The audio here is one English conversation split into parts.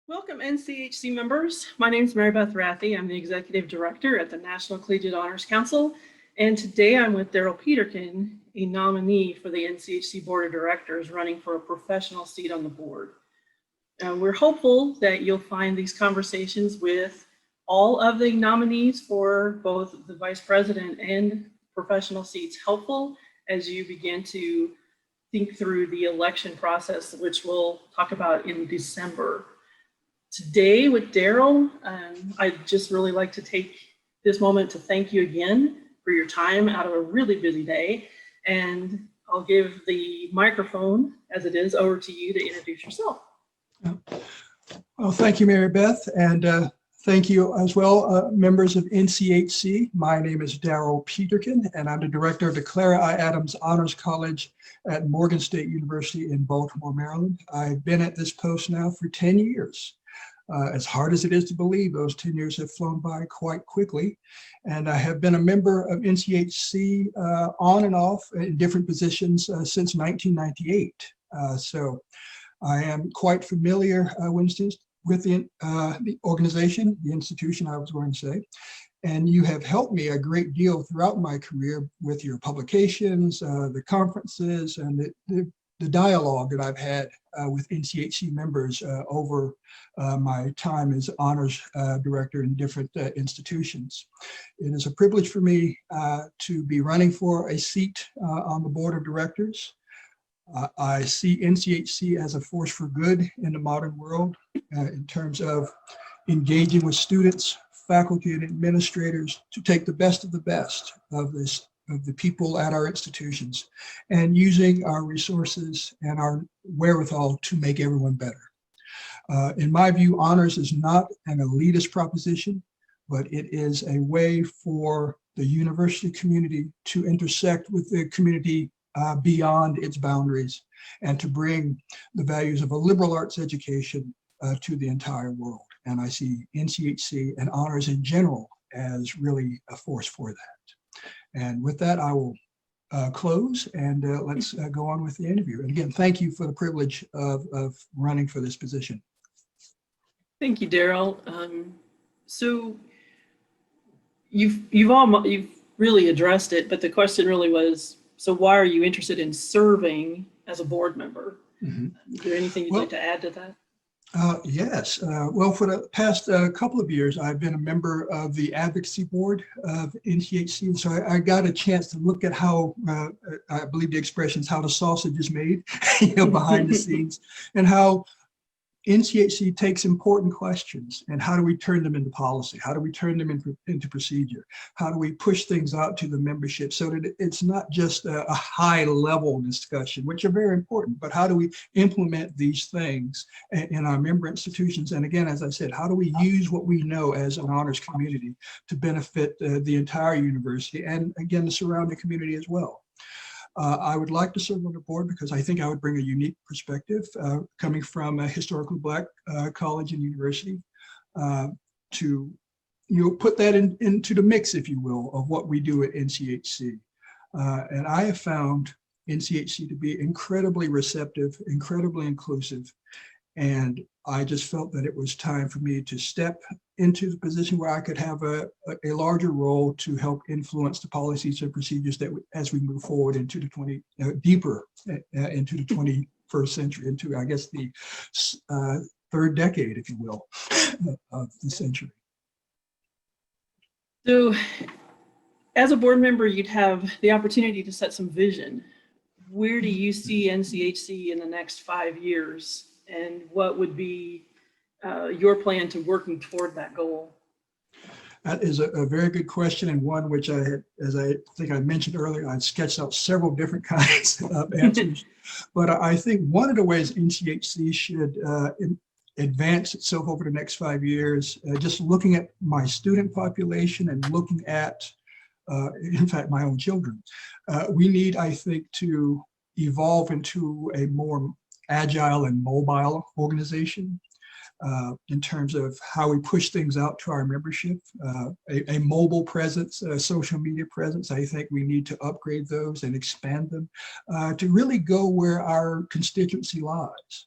Welcome NCHC members. My name is Mary Beth Rathie. I'm the Executive Director at the National Collegiate Honors Council. And today I'm with Darryl Peterkin, a nominee for the NCHC Board of Directors running for a professional seat on the board. We're hopeful that you'll find these conversations with all of the nominees for both the Vice President and professional seats helpful as you begin to think through the election process, which we'll talk about in December. Today with Darryl, I'd just really like to take this moment to thank you again for your time out of a really busy day. And I'll give the microphone, as it is, over to you to introduce yourself. Well, thank you, Mary Beth, and thank you as well, members of NCHC. My name is Darryl Peterkin, and I'm the director of the Clara I. Adams Honors College at Morgan State University in Baltimore, Maryland. I've been at this post now for 10 years. As hard as it is to believe, those 10 years have flown by quite quickly. And I have been a member of NCHC on and off in different positions since 1998. So I am quite familiar with the organization, the institution, I was going to say. And you have helped me a great deal throughout my career with your publications, the conferences, and the dialogue that I've had with NCHC members over my time as honors director in different institutions. It is a privilege for me to be running for a seat on the board of directors. I see NCHC as a force for good in the modern world in terms of engaging with students, faculty, and administrators to take the best of the people at our institutions and using our resources and our wherewithal to make everyone better. In my view, honors is not an elitist proposition, but it is a way for the university community to intersect with the community beyond its boundaries and to bring the values of a liberal arts education to the entire world. And I see NCHC and honors in general as really a force for that. And with that, I will close and let's go on with the interview. And again, thank you for the privilege of running for this position. Thank you, Darryl. So you've really addressed it, but the question really was, so why are you interested in serving as a board member? Mm-hmm. Is there anything you'd like to add to that? Yes. Well, for the past couple of years, I've been a member of the advocacy board of NCHC. And so I got a chance to look at how, I believe the expression is how the sausage is made, behind the scenes, and how NCHC takes important questions and how do we turn them into policy? How do we turn them into procedure? How do we push things out to the membership so that it's not just a high level discussion, which are very important, but how do we implement these things in our member institutions? And again, as I said, how do we use what we know as an honors community to benefit the entire university and again, the surrounding community as well? I would like to serve on the board because I think I would bring a unique perspective coming from a historically Black college and university to put that into the mix, if you will, of what we do at NCHC. And I have found NCHC to be incredibly receptive, incredibly inclusive, and I just felt that it was time for me to step into the position where I could have a larger role to help influence the policies and procedures that as we move forward into the deeper into the 21st century, into I guess the third decade, if you will, of the century. So as a board member, you'd have the opportunity to set some vision. Where do you see NCHC in the next 5 years? And what would be your plan to working toward that goal? That is a very good question, and one which I had, as I think I mentioned earlier, I sketched out several different kinds of answers. But I think one of the ways NCHC should advance itself over the next 5 years, just looking at my student population and looking at, in fact, my own children, we need, I think, to evolve into a more agile and mobile organization. in terms of how we push things out to our membership, a mobile presence, a social media presence. I think we need to upgrade those and expand them to really go where our constituency lies.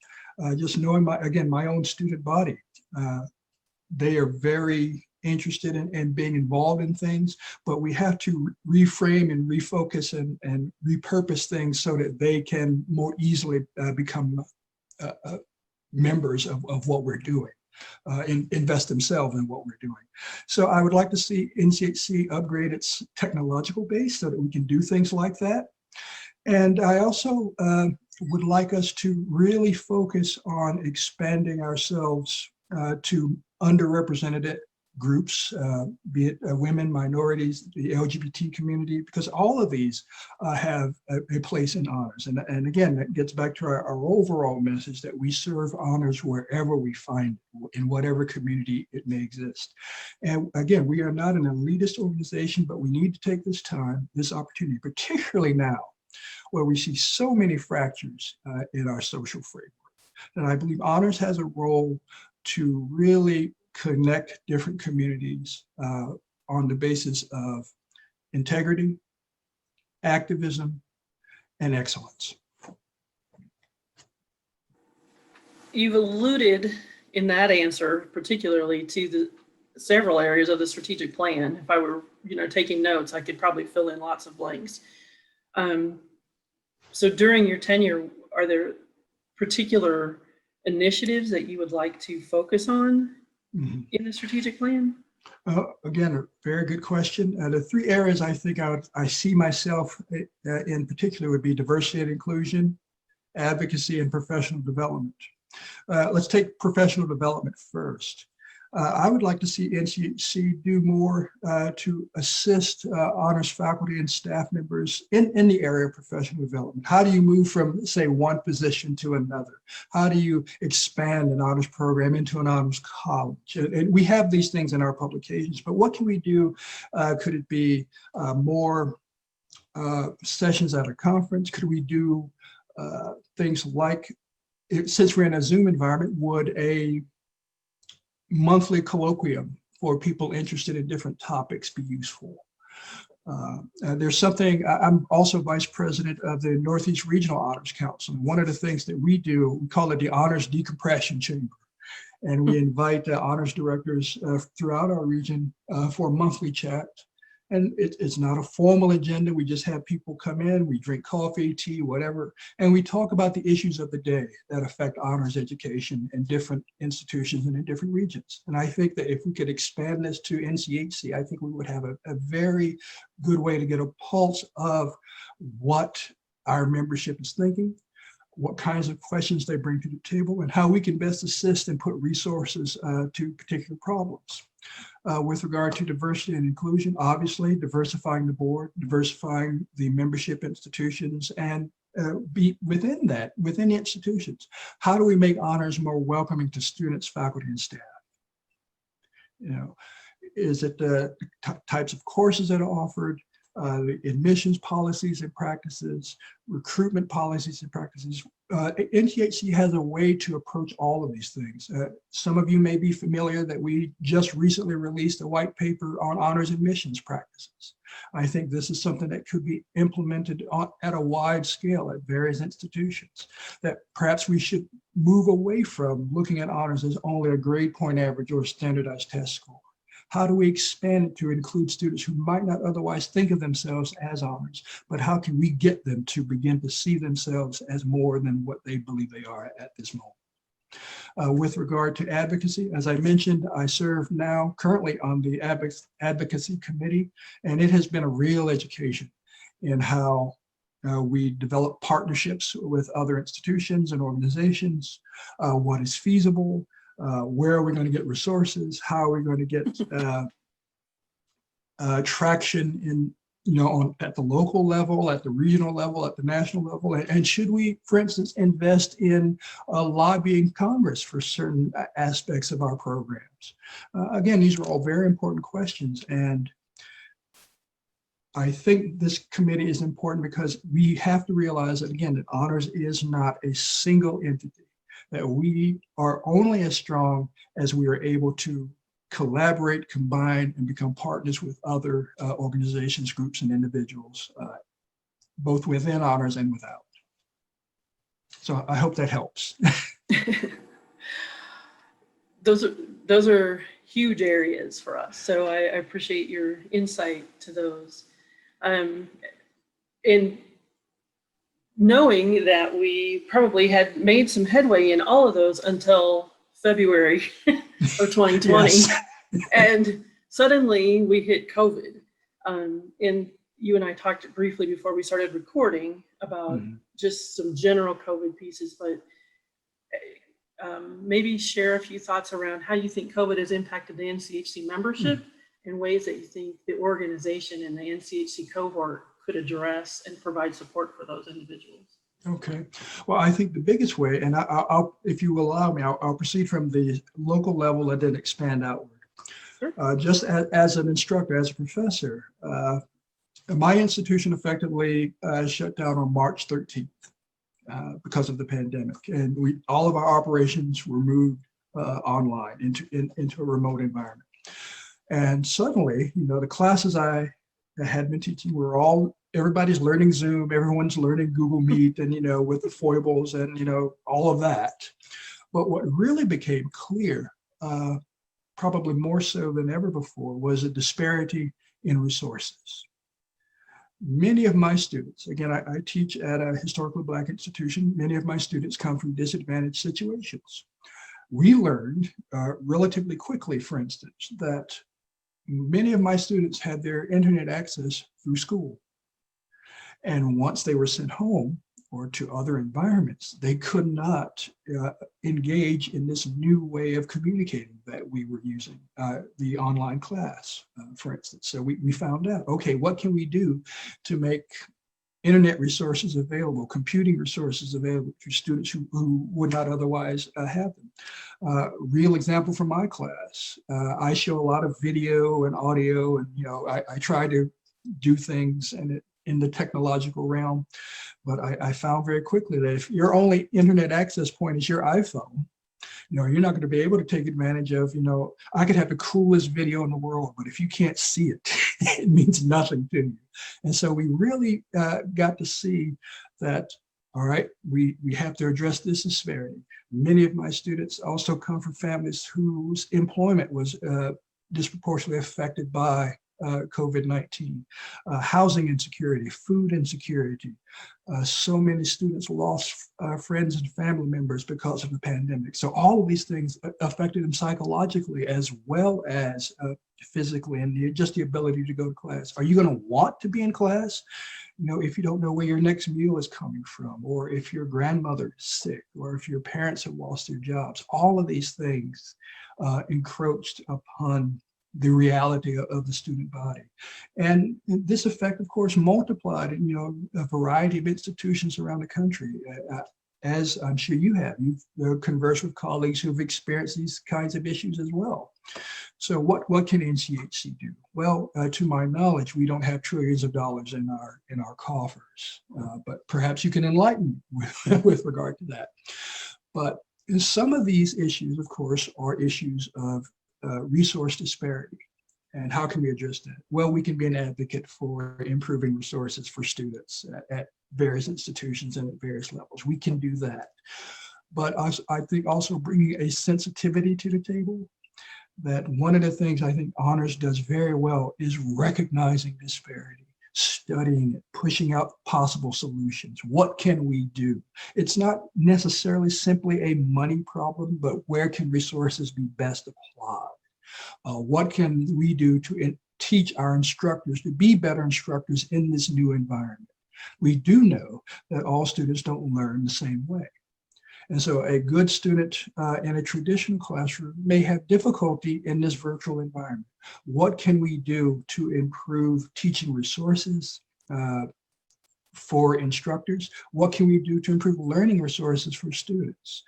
Just knowing my own student body, they are very interested in being involved in things, but we have to reframe and refocus and repurpose things so that they can more easily become members of what we're doing, invest themselves in what we're doing. So I would like to see NCHC upgrade its technological base so that we can do things like that. And I also would like us to really focus on expanding ourselves to underrepresented groups, be it women, minorities, the LGBT community, because all of these have a place in honors. And again, that gets back to our overall message that we serve honors wherever we find it, in whatever community it may exist. And again, we are not an elitist organization, but we need to take this time, this opportunity, particularly now, where we see so many fractures in our social framework. And I believe honors has a role to really connect different communities on the basis of integrity, activism, and excellence. You've alluded in that answer particularly to the several areas of the strategic plan. If I were, taking notes, I could probably fill in lots of blanks. So during your tenure, are there particular initiatives that you would like to focus on in the strategic plan? Again, a very good question. The three areas I think I see myself in particular would be diversity and inclusion, advocacy, and professional development. Let's take professional development first. I would like to see NCHC do more to assist honors faculty and staff members in the area of professional development. How do you move from, say, one position to another? How do you expand an honors program into an honors college? And we have these things in our publications, but what can we do? Could it be more sessions at a conference? Could we do things like, since we're in a Zoom environment, would a monthly colloquium for people interested in different topics be useful? There's something, I'm also vice president of the Northeast Regional Honors Council. One of the things that we do, we call it the Honors Decompression Chamber. And we invite honors directors throughout our region for a monthly chat. And it's not a formal agenda. We just have people come in, we drink coffee, tea, whatever, and we talk about the issues of the day that affect honors education in different institutions and in different regions. And I think that if we could expand this to NCHC, I think we would have a very good way to get a pulse of what our membership is thinking, what kinds of questions they bring to the table, and how we can best assist and put resources to particular problems. With regard to diversity and inclusion, obviously diversifying the board, diversifying the membership institutions, and be within that, within institutions. How do we make honors more welcoming to students, faculty, and staff? Is it the types of courses that are offered, the admissions policies and practices, recruitment policies and practices? NCHC has a way to approach all of these things. Some of you may be familiar that we just recently released a white paper on honors admissions practices. I think this is something that could be implemented at a wide scale at various institutions, that perhaps we should move away from looking at honors as only a grade point average or a standardized test score. How do we expand it to include students who might not otherwise think of themselves as honors, but how can we get them to begin to see themselves as more than what they believe they are at this moment? With regard to advocacy, as I mentioned, I serve now currently on the advocacy committee, and it has been a real education in how we develop partnerships with other institutions and organizations, what is feasible, where are we going to get resources? How are we going to get traction in, at the local level, at the regional level, at the national level? And should we, for instance, invest in lobbying Congress for certain aspects of our programs? Again, these are all very important questions. And I think this committee is important because we have to realize that, again, that honors is not a single entity. that we are only as strong as we are able to collaborate, combine, and become partners with other organizations, groups, and individuals, both within honors and without. So I hope that helps. Those are huge areas for us. So I appreciate your insight to those. In knowing that we probably had made some headway in all of those until February of 2020. Yes. And suddenly we hit COVID. And you and I talked briefly before we started recording about just some general COVID pieces, but maybe share a few thoughts around how you think COVID has impacted the NCHC membership in ways that you think the organization and the NCHC cohort could address and provide support for those individuals. Okay. Well, I think the biggest way, and I'll if you will allow me, I'll proceed from the local level and then expand outward. Sure. Just as an instructor, as a professor, my institution effectively shut down on March 13th because of the pandemic, and all of our operations were moved online into a remote environment. And suddenly, the classes I had been teaching were everybody's learning Zoom, everyone's learning Google Meet, and with the foibles and all of that. But what really became clear, probably more so than ever before, was a disparity in resources. Many of my students, again, I teach at a historically Black institution, many of my students come from disadvantaged situations. We learned relatively quickly, for instance, that many of my students had their internet access through school. And once they were sent home or to other environments, they could not engage in this new way of communicating that we were using, the online class, for instance. So we found out, okay, what can we do to make internet resources available, computing resources available to students who would not otherwise have them. Real example from my class, I show a lot of video and audio, and I try to do things in the technological realm, but I found very quickly that if your only internet access point is your iPhone, you're not going to be able to take advantage of, I could have the coolest video in the world, but if you can't see it, it means nothing to you. And so we really got to see that, all right, we have to address this disparity. Many of my students also come from families whose employment was disproportionately affected by COVID-19, housing insecurity, food insecurity. So many students lost friends and family members because of the pandemic. So all of these things affected them psychologically as well as physically, and just the ability to go to class. Are you going to want to be in class? If you don't know where your next meal is coming from, or if your grandmother is sick, or if your parents have lost their jobs, all of these things encroached upon the reality of the student body. And this effect, of course, multiplied in a variety of institutions around the country. As I'm sure you have, you've conversed with colleagues who've experienced these kinds of issues as well. So what can NCHC do? Well, to my knowledge, we don't have trillions of dollars in our coffers, but perhaps you can enlighten me with regard to that. But some of these issues, of course, are issues of resource disparity. And how can we address that? Well, we can be an advocate for improving resources for students at various institutions and at various levels. We can do that. But I think also bringing a sensitivity to the table, that one of the things I think honors does very well is recognizing disparity, studying it, pushing out possible solutions. What can we do? It's not necessarily simply a money problem, but where can resources be best applied? What can we do to teach our instructors to be better instructors in this new environment? We do know that all students don't learn the same way. And so a good student in a traditional classroom may have difficulty in this virtual environment. What can we do to improve teaching resources for instructors? What can we do to improve learning resources for students?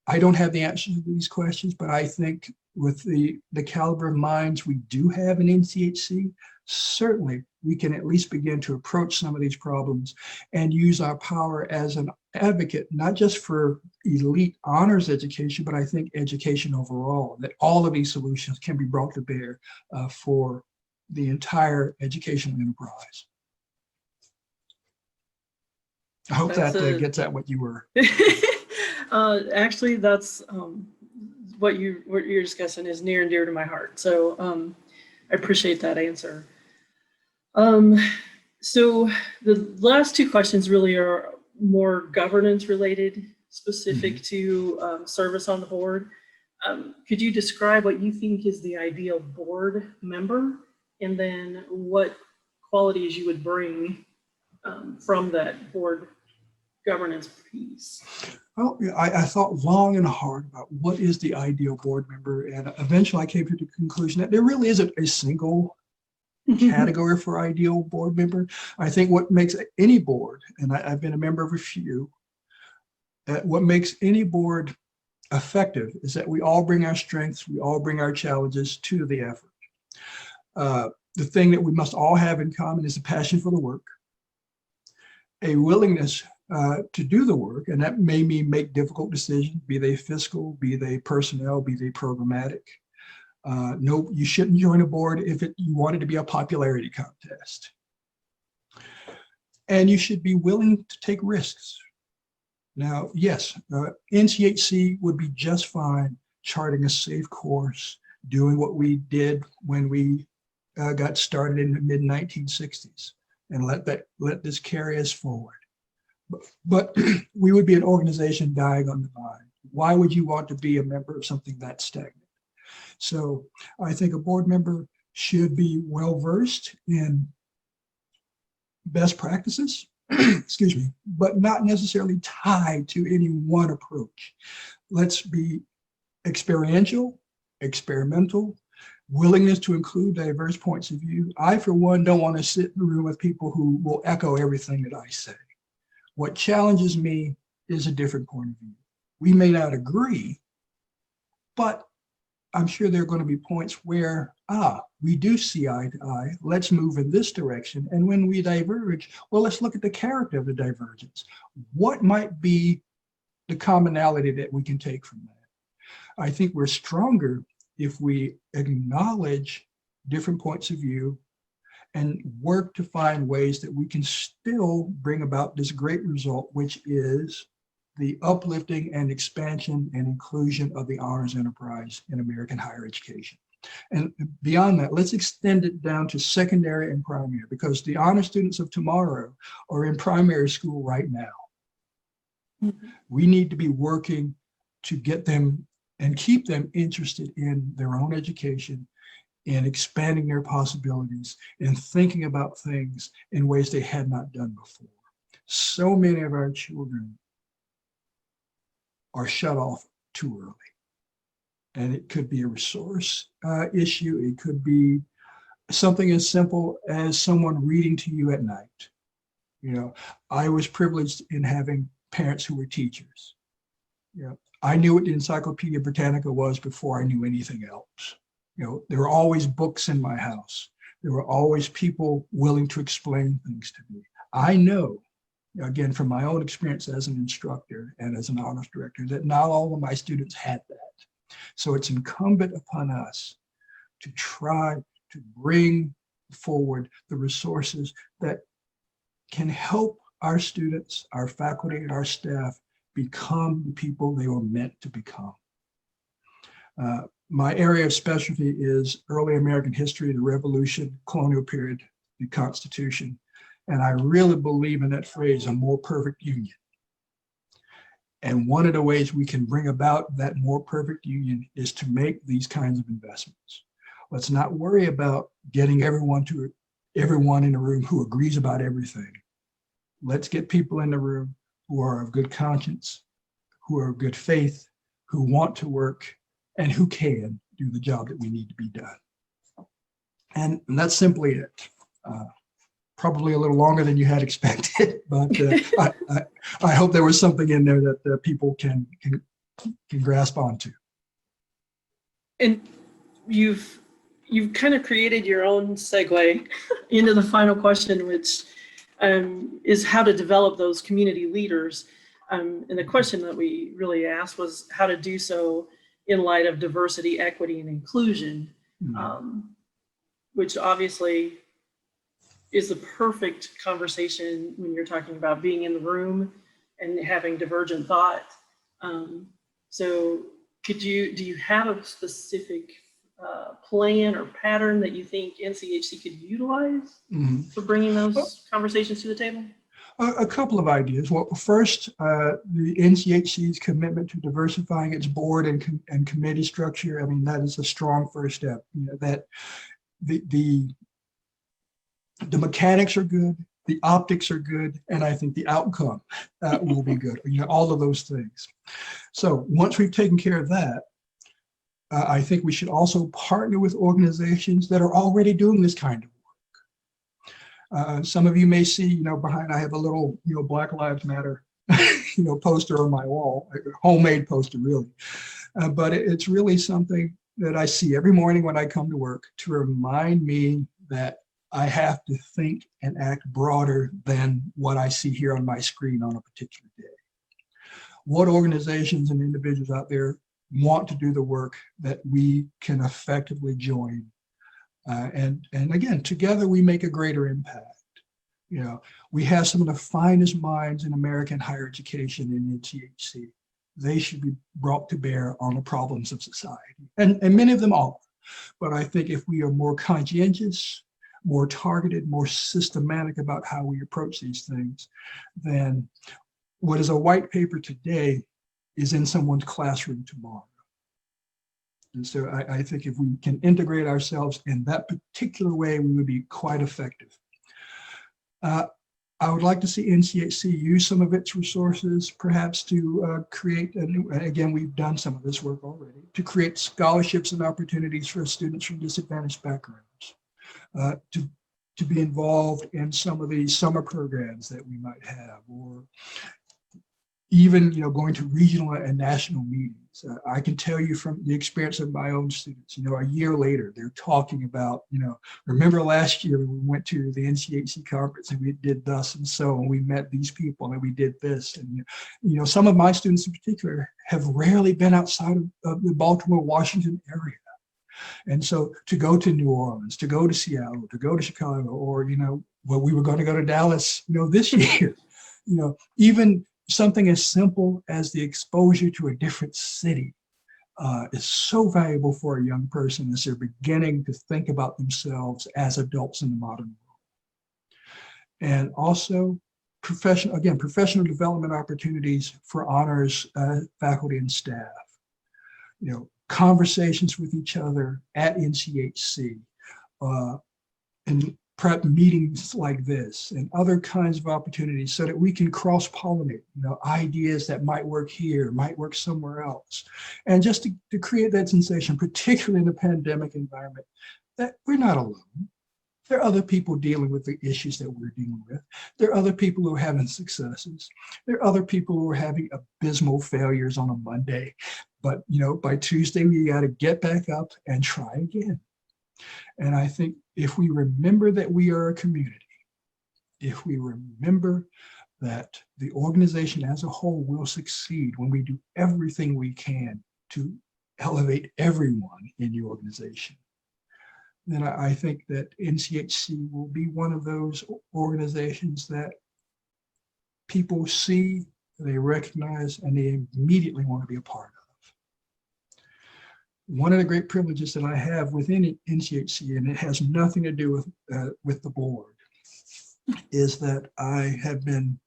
I don't have the answers to these questions, but I think with the caliber of minds we do have in NCHC, certainly we can at least begin to approach some of these problems and use our power as advocate, not just for elite honors education, but I think education overall, that all of these solutions can be brought to bear for the entire educational enterprise. I hope That's that gets at what you were. Actually, that's what you're discussing is near and dear to my heart. So I appreciate that answer. So the last two questions really are more governance related, specific to service on the board. Could you describe what you think is the ideal board member, and then what qualities you would bring from that board governance piece? Well, I thought long and hard about what is the ideal board member, and eventually I came to the conclusion that there really isn't a single category for ideal board member. I think what makes any board, and I've been a member of a few, what makes any board effective is that we all bring our strengths, we all bring our challenges to the effort. The thing that we must all have in common is a passion for the work, a willingness to do the work, and that may mean make difficult decisions, be they fiscal, be they personnel, be they programmatic. No, you shouldn't join a board if you want it to be a popularity contest. And you should be willing to take risks. Now, yes, NCHC would be just fine charting a safe course, doing what we did when we got started in the mid-1960s, and let this carry us forward. But we would be an organization dying on the vine. Why would you want to be a member of something that stagnant? So I think a board member should be well-versed in best practices, excuse me, but not necessarily tied to any one approach. Let's be experiential, experimental, willingness to include diverse points of view. I, for one, don't want to sit in a room with people who will echo everything that I say. What challenges me is a different point of view. We may not agree, but I'm sure there are going to be points where, we do see eye to eye, let's move in this direction. And when we diverge, well, let's look at the character of the divergence. What might be the commonality that we can take from that? I think we're stronger if we acknowledge different points of view and work to find ways that we can still bring about this great result, which is the uplifting and expansion and inclusion of the honors enterprise in American higher education. And beyond that, let's extend it down to secondary and primary, because the honor students of tomorrow are in primary school right now. Mm-hmm. We need to be working to get them and keep them interested in their own education, in expanding their possibilities, and thinking about things in ways they had not done before. So many of our children are shut off too early. And it could be a resource issue. It could be something as simple as someone reading to you at night. You know, I was privileged in having parents who were teachers. You know, I knew what the Encyclopedia Britannica was before I knew anything else. You know, there were always books in my house. There were always people willing to explain things to me. I know, again, from my own experience as an instructor and as an honors director, that not all of my students had that. So it's incumbent upon us to try to bring forward the resources that can help our students, our faculty, and our staff become the people they were meant to become. My area of specialty is early American history, the Revolution, colonial period, the Constitution. And I really believe in that phrase, a more perfect union. And one of the ways we can bring about that more perfect union is to make these kinds of investments. Let's not worry about getting everyone in the room who agrees about everything. Let's get people in the room who are of good conscience, who are of good faith, who want to work, and who can do the job that we need to be done. And that's simply it. Probably a little longer than you had expected, but I hope there was something in there that people can grasp onto. And you've kind of created your own segue into the final question, which is how to develop those community leaders. And the question that we really asked was how to do so in light of diversity, equity, and inclusion, which obviously is the perfect conversation when you're talking about being in the room and having divergent thought. So do you have a specific plan or pattern that you think NCHC could utilize for bringing those conversations to the table? A couple of ideas. Well, first, the NCHC's commitment to diversifying its board and committee structure. I mean, that is a strong first step. You know, that the mechanics are good, the optics are good, and I think the outcome will be good. You know, all of those things. So once we've taken care of that, I think we should also partner with organizations that are already doing this kind of work. Some of you may see, you know, behind I have a little, you know, Black Lives Matter, you know, poster on my wall, a homemade poster, really. But it's really something that I see every morning when I come to work to remind me that I have to think and act broader than what I see here on my screen on a particular day. What organizations and individuals out there want to do the work that we can effectively join? And again, together we make a greater impact. You know, we have some of the finest minds in American higher education in NCHC. They should be brought to bear on the problems of society, and many of them are. But I think if we are more conscientious, more targeted, more systematic about how we approach these things, then what is a white paper today is in someone's classroom tomorrow. And so I think if we can integrate ourselves in that particular way, we would be quite effective. I would like to see NCHC use some of its resources, perhaps to create a new, again, we've done some of this work already, to create scholarships and opportunities for students from disadvantaged backgrounds, to be involved in some of the summer programs that we might have, or even, you know, going to regional and national meetings. I can tell you from the experience of my own students, you know, a year later, they're talking about, you know, remember last year we went to the NCHC conference and we did thus and so, and we met these people and we did this. And, you know, some of my students in particular have rarely been outside of the Baltimore, Washington area. And so to go to New Orleans, to go to Seattle, to go to Chicago, or, you know, well, we were going to go to Dallas, you know, this year, you know, even something as simple as the exposure to a different city is so valuable for a young person as they're beginning to think about themselves as adults in the modern world. And also professional development opportunities for honors faculty and staff. You know, conversations with each other at NCHC, and prep meetings like this and other kinds of opportunities so that we can cross-pollinate, you know, ideas that might work here, might work somewhere else. And just to create that sensation, particularly in the pandemic environment, that we're not alone. There are other people dealing with the issues that we're dealing with. There are other people who are having successes. There are other people who are having abysmal failures on a Monday. But, you know, by Tuesday, we got to get back up and try again. And I think if we remember that we are a community, if we remember that the organization as a whole will succeed when we do everything we can to elevate everyone in the organization, then I think that NCHC will be one of those organizations that people see, they recognize, and they immediately want to be a part of. One of the great privileges that I have within NCHC, and it has nothing to do with the board, is that I have been,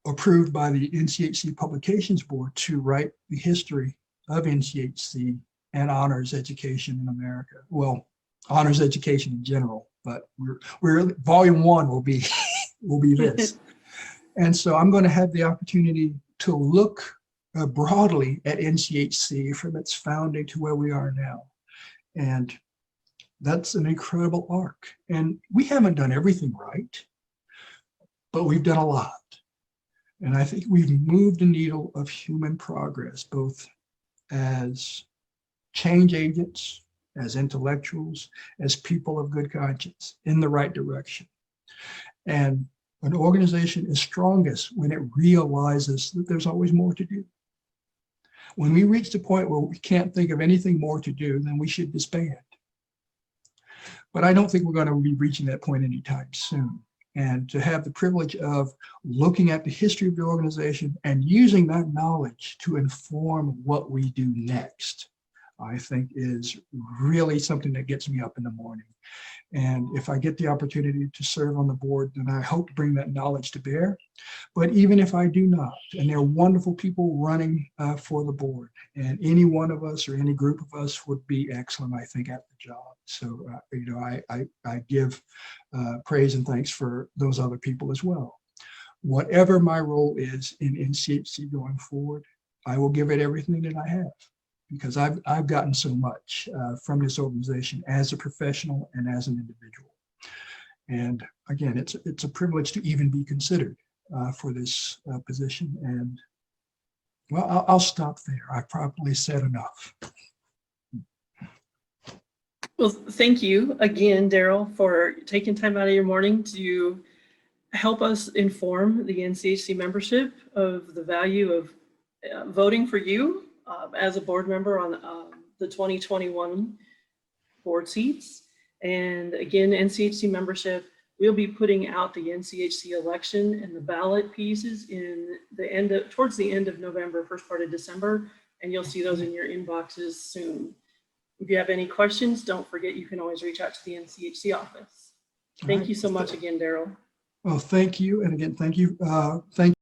approved by the NCHC Publications Board to write the history of NCHC and honors education in America. Well, honors education in general, but we're volume 1 will be this. And so I'm going to have the opportunity to look broadly at NCHC from its founding to where we are now. And that's an incredible arc. And we haven't done everything right, but we've done a lot. And I think we've moved the needle of human progress, both as change agents, as intellectuals, as people of good conscience, in the right direction. And An organization is strongest when it realizes that there's always more to do. When we reach the point where we can't think of anything more to do, then we should disband. But I don't think we're going to be reaching that point anytime soon. And to have the privilege of looking at the history of the organization and using that knowledge to inform what we do next, I think is really something that gets me up in the morning. And if I get the opportunity to serve on the board, then I hope to bring that knowledge to bear. But even if I do not, and there are wonderful people running for the board, and any one of us or any group of us would be excellent, I think, at the job. So, I give praise and thanks for those other people as well. Whatever my role is in NCHC going forward, I will give it everything that I have, because I've gotten so much from this organization as a professional and as an individual. And again, it's a privilege to even be considered for this position. And well, I'll stop there. I've probably said enough. Well, thank you again, Darryl, for taking time out of your morning to help us inform the NCHC membership of the value of voting for you as a board member on the 2021 board seats. And again, NCHC membership, we'll be putting out the NCHC election and the ballot pieces in the towards the end of November, first part of December, and you'll see those in your inboxes soon. If you have any questions, don't forget you can always reach out to the NCHC office. Thank you so much again, Darryl. Well, thank you. And again, thank you. Thank